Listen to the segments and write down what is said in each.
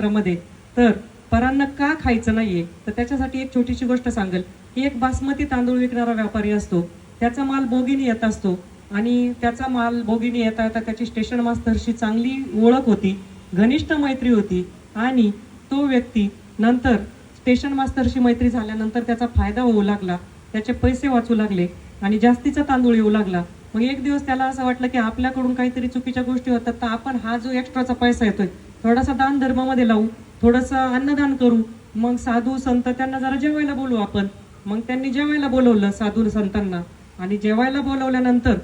क्षेत्रामध्ये, तर परांना का खायचं नाहीये, तर त्याच्यासाठी एक छोटीशी गोष्ट सांगेल की एक बासमती तांदूळ विकणारा व्यापारी असतो, त्याचा माल बोगीने येत असतो आणि त्याचा माल बोगीने येता येता त्याची स्टेशन मास्टरशी चांगली ओळख होती, घनिष्ठ मैत्री होती आणि तो व्यक्ती नंतर स्टेशन मास्टरशी मैत्री झाल्यानंतर त्याचा फायदा होऊ लागला, त्याचे पैसे वाचू लागले आणि जास्तीचा तांदूळ येऊ लागला. मग एक दिवस त्याला असं वाटलं की आपल्याकडून काहीतरी चुकीच्या गोष्टी होतात, तर आपण हा जो एक्स्ट्राचा पैसा येतोय थोडासा दान धर्मामध्ये लावू, थोडंसं अन्नदान करू, मग साधू संत त्यांना जरा जेवायला बोलू आपण. मग त्यांनी जेवायला बोलवलं साधू संतांना आणि जेवायला बोलवल्यानंतर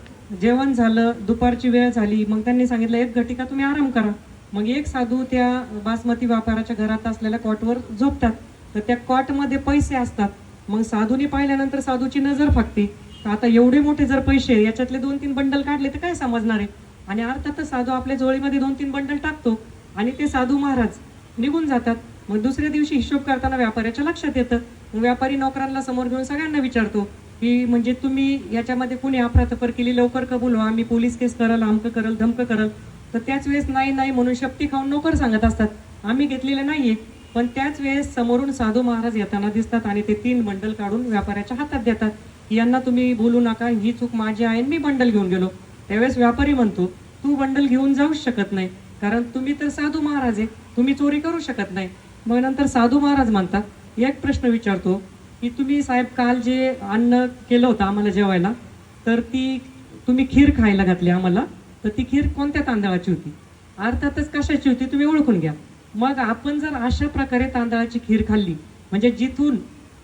जेवण झालं, दुपारची वेळ झाली, मग त्यांनी सांगितलं एक घटिका तुम्ही आराम करा. मग एक साधू त्या बासमती व्यापाराच्या घरात असलेल्या कॉटवर झोपतात, तर त्या कॉटमध्ये पैसे असतात. मग साधूने पाहिल्यानंतर साधूची नजर फाकते, आता एवढे मोठे जर पैसे याच्यातले 2-3 बंडल काढले तर काय समजणार आहे. आणि अर्थातच साधू आपल्या जोळीमध्ये 2-3 बंडल टाकतो आणि ते साधू महाराज निघून जातात. मग दुसऱ्या दिवशी हिशोब करताना व्यापाऱ्याच्या लक्षात येतं. मग व्यापारी नोकरांना समोर घेऊन सगळ्यांना विचारतो की म्हणजे तुम्ही याच्यामध्ये कुणी अफरातफर केली, लवकर कबूल व्हा, आम्ही पोलीस केस करल, अमकं करल, धमकं करल. तर त्याच वेळेस नाही नाही म्हणून शपथी खाऊन नोकर सांगत असतात आम्ही घेतलेले नाहीये. पण त्याच वेळेस समोरून साधू महाराज येताना दिसतात आणि ते 3 बंडल काढून व्यापाऱ्याच्या हातात देतात. यांना तुम्ही बोलू नका, ही चूक माझी आहे, मी बंडल घेऊन गेलो. त्यावेळेस व्यापारी म्हणतो तू बंडल घेऊन जाऊच शकत नाही, कारण तुम्ही तर साधू महाराज आहे, तुम्ही चोरी करू शकत नाही. मग नंतर साधू महाराज म्हणतात एक प्रश्न विचारतो की तुम्ही साहेब काल जे अन्न केलं होतं आम्हाला जेवायला, तर ती तुम्ही खीर खायला घातली आम्हाला, तर ती खीर कोणत्या तांदळाची होती? अर्थातच कशाची होती तुम्ही ओळखून घ्या. मग आपण जर अशा प्रकारे तांदळाची खीर खाल्ली, म्हणजे जिथून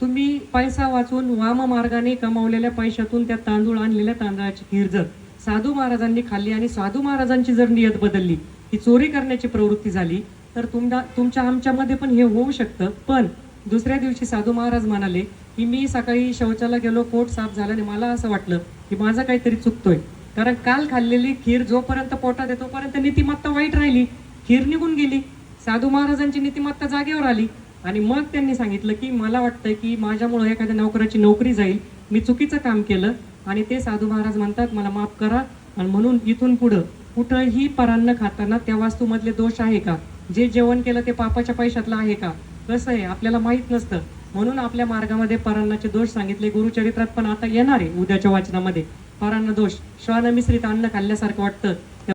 तुम्ही पैसा वाचून वाम मार्गाने कमावलेल्या पैशातून त्या तांदूळ आणलेल्या तांदळाची खीर जर साधू महाराजांनी खाल्ली आणि साधू महाराजांची जर नियत बदलली, ही चोरी करण्याची प्रवृत्ती झाली, तर तुमच्या आमच्यामध्ये पण हे होऊ शकतं. पण दुसऱ्या दिवशी साधू महाराज म्हणाले की मी सकाळी शौचाला गेलो, पोट साफ झालं आणि मला असं वाटलं की माझं काहीतरी चुकतोय, कारण काल खाल्लेली खीर जोपर्यंत पोटात आहे तोपर्यंत नीतिमत्ता वाईट राहिली, खीर निघून गेली, साधू महाराजांची नीतिमत्ता जागेवर आली. आणि मग त्यांनी सांगितलं की मला वाटतंय की माझ्यामुळे एखाद्या नोकराची नोकरी जाईल, मी चुकीचं काम केलं. आणि ते साधू महाराज म्हणतात मला माफ करा, आणि म्हणून इथून पुढं कुठंही परान्न खाताना त्या वास्तूमधले दोष आहे का, जे जेवण केलं ते पापाच्या पैशातलं आहे का, कसं आहे आपल्याला माहीत नसतं. म्हणून आपल्या मार्गामध्ये परान्नाचे दोष सांगितले गुरुचरित्रात, पण आता येणार आहे उद्याच्या वाचनामध्ये परान्न दोष. श्वान मिश्रित अन्न खाल्ल्यासारखं वाटतं,